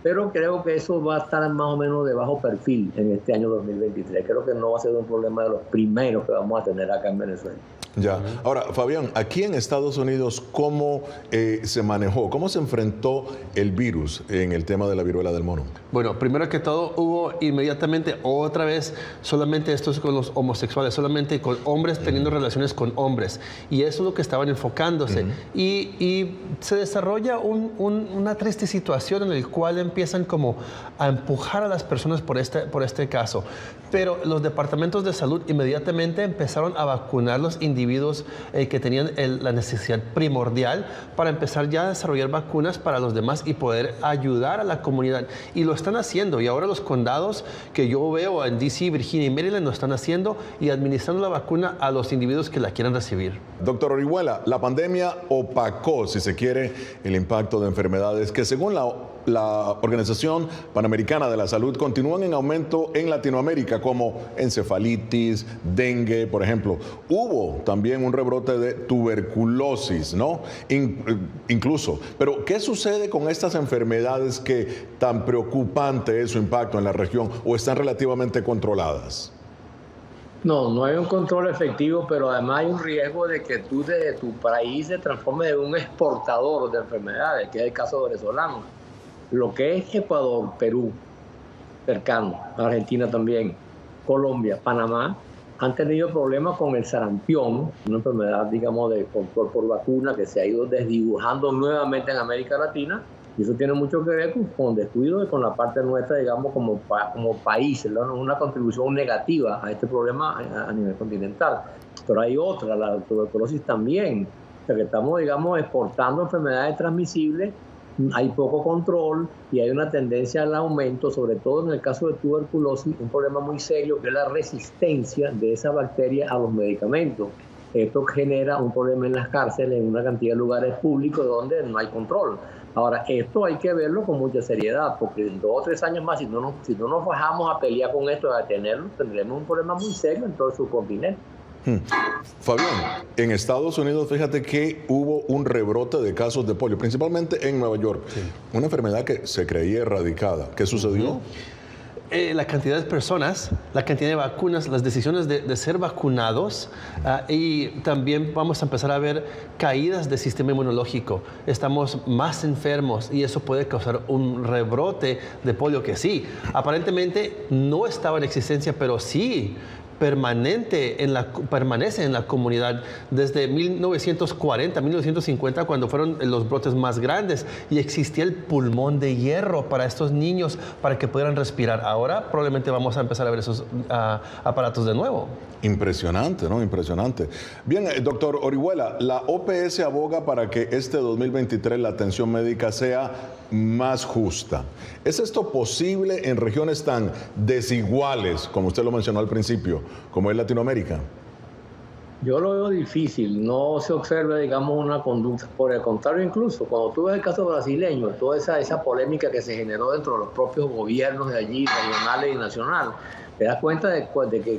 Pero creo que eso va a estar más o menos de bajo perfil en este año 2023. Creo que no va a ser un problema de los primeros que vamos a tener acá en Venezuela. Ya. Ahora, Fabián, aquí en Estados Unidos, ¿cómo se manejó? ¿Cómo se enfrentó el virus en el tema de la viruela del mono? Bueno, primero que todo, hubo inmediatamente otra vez solamente esto es con los homosexuales, solamente con hombres teniendo relaciones con hombres. Y eso es lo que estaban enfocándose. Y se desarrolla una triste situación en la cual empiezan como a empujar a las personas por este caso. Pero los departamentos de salud inmediatamente empezaron a vacunar los individuos que tenían la necesidad primordial para empezar ya a desarrollar vacunas para los demás y poder ayudar a la comunidad. Y lo están haciendo. Y ahora los condados que yo veo en D.C., Virginia y Maryland lo están haciendo y administrando la vacuna a los individuos que la quieran recibir. Doctor Orihuela, la pandemia opacó, si se quiere, el impacto de enfermedades que según la Organización Panamericana de la Salud continúan en aumento en Latinoamérica, como encefalitis, dengue, por ejemplo. Hubo también un rebrote de tuberculosis, ¿no? Incluso. Pero, ¿qué sucede con estas enfermedades que tan preocupante es su impacto en la región o están relativamente controladas? No, no hay un control efectivo, pero además hay un riesgo de que tú de tu país se transforme en un exportador de enfermedades, que es el caso venezolano. Lo que es Ecuador, Perú, cercano, Argentina también, Colombia, Panamá, han tenido problemas con el sarampión, una enfermedad, digamos, de control por vacuna que se ha ido desdibujando nuevamente en América Latina, y eso tiene mucho que ver con descuido y con la parte nuestra, digamos, como país, ¿no? Una contribución negativa a este problema a nivel continental. Pero hay otra, la tuberculosis también, o sea que estamos, digamos, exportando enfermedades transmisibles, hay poco control y hay una tendencia al aumento, sobre todo en el caso de tuberculosis, un problema muy serio que es la resistencia de esa bacteria a los medicamentos. Esto genera un problema en las cárceles, en una cantidad de lugares públicos donde no hay control. Ahora, esto hay que verlo con mucha seriedad, porque en 2 o 3 años más, si no nos bajamos a pelear con esto, a detenerlo, tendremos un problema muy serio en todo el subcontinente. Fabián, en Estados Unidos, fíjate que hubo un rebrote de casos de polio, principalmente en Nueva York. Sí. Una enfermedad que se creía erradicada. ¿Qué sucedió? La cantidad de personas, la cantidad de vacunas, las decisiones de ser vacunados y también vamos a empezar a ver caídas del sistema inmunológico. Estamos más enfermos y eso puede causar un rebrote de polio que sí, aparentemente no estaba en existencia, pero sí permanece en la comunidad desde 1940, 1950, cuando fueron los brotes más grandes y existía el pulmón de hierro para estos niños para que pudieran respirar. Ahora probablemente vamos a empezar a ver esos aparatos de nuevo. Impresionante, ¿no? Impresionante. Bien, doctor Orihuela, la OPS aboga para que este 2023 la atención médica sea más justa. ¿Es esto posible en regiones tan desiguales, como usted lo mencionó al principio, como es Latinoamérica? Yo lo veo difícil, no se observa, digamos, una conducta. Por el contrario, incluso, cuando tú ves el caso brasileño, toda esa polémica que se generó dentro de los propios gobiernos de allí, regionales y nacionales, te das cuenta de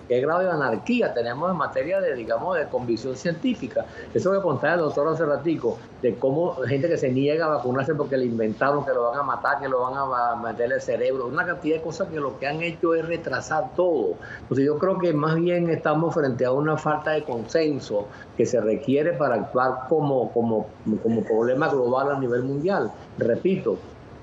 qué grado de anarquía tenemos en materia de, digamos, de convicción científica. Eso que contaba el doctor hace ratico, de cómo gente que se niega a vacunarse porque le inventaron que lo van a matar, que lo van a meter el cerebro, una cantidad de cosas que lo que han hecho es retrasar todo. Entonces yo creo que más bien estamos frente a una falta de consenso que se requiere para actuar como problema global a nivel mundial. Repito,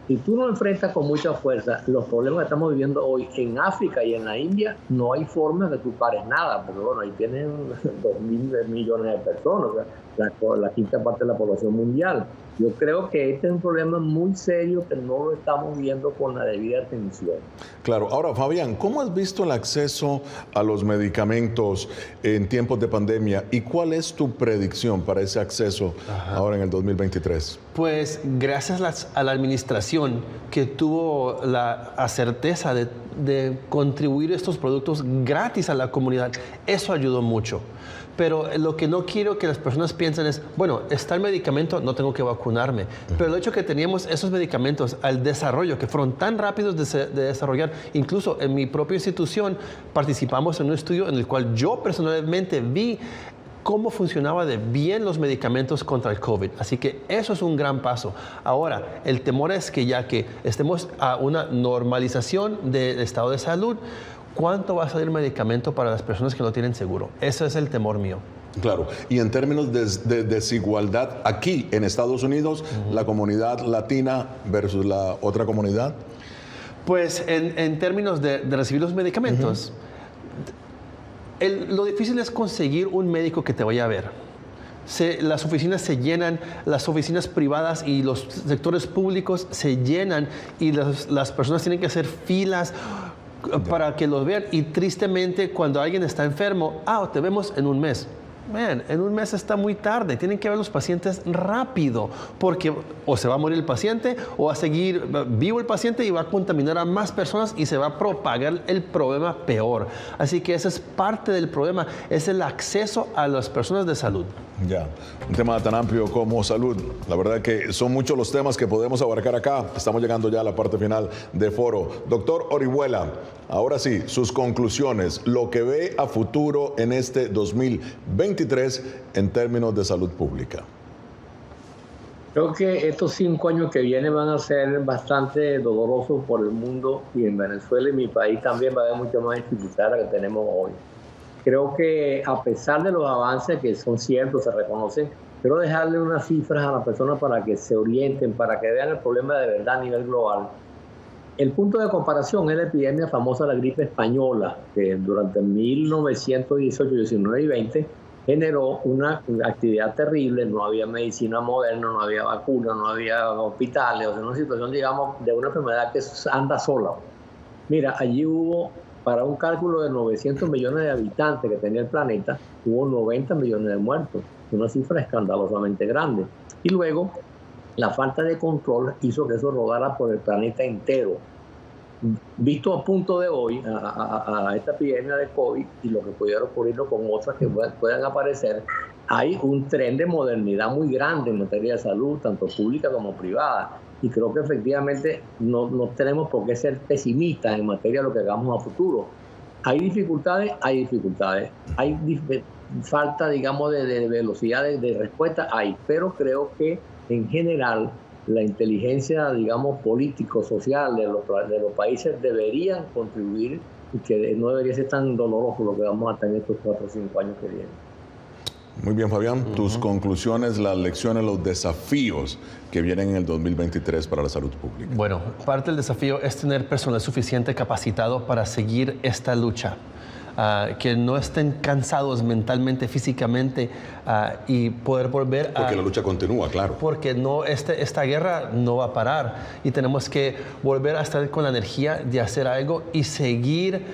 si tú no enfrentas con mucha fuerza los problemas que estamos viviendo hoy en África y en la India, no hay forma de que tú pares nada, porque bueno, ahí tienen 2.000 millones de personas, o sea, la quinta parte de la población mundial. Yo creo que este es un problema muy serio que no lo estamos viendo con la debida atención. Claro. Ahora, Fabián, ¿cómo has visto el acceso a los medicamentos en tiempos de pandemia y cuál es tu predicción para ese acceso ahora en el 2023? Pues gracias a la administración que tuvo la certeza de contribuir estos productos gratis a la comunidad, eso ayudó mucho. Pero lo que no quiero que las personas piensen es, bueno, está el medicamento, no tengo que vacunarme. Pero el hecho que teníamos esos medicamentos al desarrollo, que fueron tan rápidos de desarrollar, incluso en mi propia institución participamos en un estudio en el cual yo personalmente vi cómo funcionaba de bien los medicamentos contra el COVID. Así que eso es un gran paso. Ahora, el temor es que ya que estemos a una normalización del estado de salud, ¿cuánto va a salir el medicamento para las personas que no tienen seguro? Ese es el temor mío. Claro, y en términos de desigualdad, aquí en Estados Unidos, la comunidad latina versus la otra comunidad. Pues en términos de recibir los medicamentos, lo difícil es conseguir un médico que te vaya a ver. Las oficinas se llenan, las oficinas privadas y los sectores públicos se llenan y las personas tienen que hacer filas para que los vean, y tristemente cuando alguien está enfermo, te vemos en un mes. En un mes está muy tarde, tienen que ver los pacientes rápido, porque o se va a morir el paciente o va a seguir vivo el paciente y va a contaminar a más personas y se va a propagar el problema peor. Así que ese es parte del problema, es el acceso a las personas de salud. Ya, un tema tan amplio como salud. La verdad que son muchos los temas que podemos abarcar acá. Estamos llegando ya a la parte final de foro. Doctor Orihuela, ahora sí, sus conclusiones, lo que ve a futuro en este 2023 en términos de salud pública. Creo que estos 5 años que vienen van a ser bastante dolorosos por el mundo, y en Venezuela y mi país también va a haber mucha más dificultad la que tenemos hoy. Creo que a pesar de los avances que son ciertos, se reconocen, quiero dejarle unas cifras a las personas para que se orienten, para que vean el problema de verdad a nivel global. El punto de comparación es la epidemia famosa de la gripe española, que durante 1918, 19 y 20 generó una actividad terrible. No había medicina moderna, no había vacuna, no había hospitales, o sea, una situación, digamos, de una enfermedad que anda sola. Mira, allí hubo, para un cálculo de 900 millones de habitantes que tenía el planeta, hubo 90 millones de muertos, una cifra escandalosamente grande. Y luego, la falta de control hizo que eso rodara por el planeta entero. Visto a punto de hoy, a esta epidemia de COVID y lo que pudiera ocurrir con otras que puedan aparecer, hay un tren de modernidad muy grande en materia de salud, tanto pública como privada. Y creo que efectivamente no tenemos por qué ser pesimistas en materia de lo que hagamos a futuro. ¿Hay dificultades? Hay dificultades. Hay falta, digamos, de velocidad de respuesta, hay. Pero creo que en general la inteligencia, digamos, político-social de los países deberían contribuir y que no debería ser tan doloroso lo que vamos a tener estos 4 o 5 años que vienen. Muy bien, Fabián. Tus conclusiones, las lecciones, los desafíos que vienen en el 2023 para la salud pública. Bueno, parte del desafío es tener personal suficiente capacitado para seguir esta lucha. Que no estén cansados mentalmente, físicamente y poder volver Porque la lucha continúa, claro. Porque esta guerra no va a parar y tenemos que volver a estar con la energía de hacer algo y seguir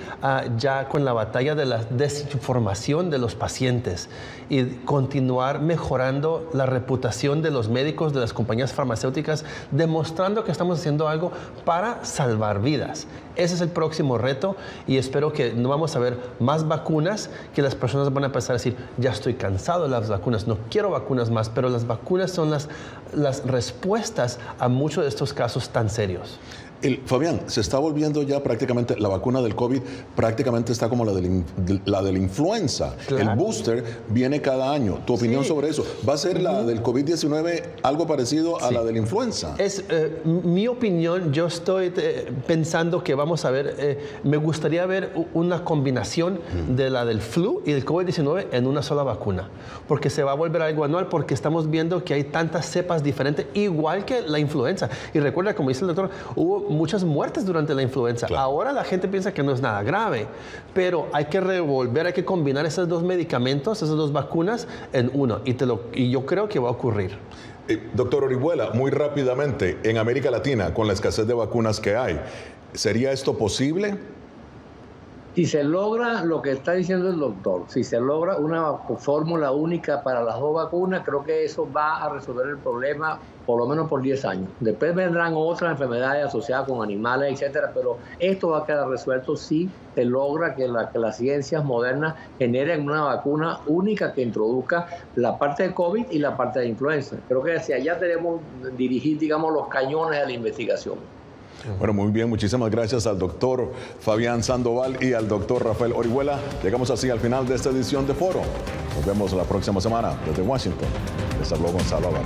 ya con la batalla de la desinformación de los pacientes y continuar mejorando la reputación de los médicos, de las compañías farmacéuticas, demostrando que estamos haciendo algo para salvar vidas. Ese es el próximo reto y espero que no vamos a ver más vacunas, que las personas van a empezar a decir, ya estoy cansado de las vacunas, no quiero vacunas más, pero las vacunas son las respuestas a muchos de estos casos tan serios. Fabián, se está volviendo ya prácticamente, la vacuna del COVID prácticamente está como la de la influenza. Claro. El booster viene cada año. ¿Tu opinión sobre eso? ¿Va a ser la del COVID-19 algo parecido a la de la influenza? Es mi opinión. Yo estoy pensando que vamos a ver, me gustaría ver una combinación de la del flu y del COVID-19 en una sola vacuna. Porque se va a volver algo anual, porque estamos viendo que hay tantas cepas diferentes, igual que la influenza. Y recuerda, como dice el doctor, hubo muchas muertes durante la influenza. Claro. Ahora la gente piensa que no es nada grave, pero hay que revolver, hay que combinar esos dos medicamentos, esas dos vacunas en uno. Y yo creo que va a ocurrir. Doctor Orihuela, muy rápidamente, en América Latina, con la escasez de vacunas que hay, ¿sería esto posible? Si se logra lo que está diciendo el doctor, si se logra una fórmula única para las dos vacunas, creo que eso va a resolver el problema por lo menos por 10 años. Después vendrán otras enfermedades asociadas con animales, etcétera, pero esto va a quedar resuelto si se logra que las ciencias modernas generen una vacuna única que introduzca la parte de COVID y la parte de influenza. Creo que hacia allá debemos dirigir, digamos, los cañones de la investigación. Bueno, muy bien, muchísimas gracias al doctor Fabián Sandoval y al doctor Rafael Orihuela. Llegamos así al final de esta edición de Foro. Nos vemos la próxima semana desde Washington. Les habló Gonzalo Abad.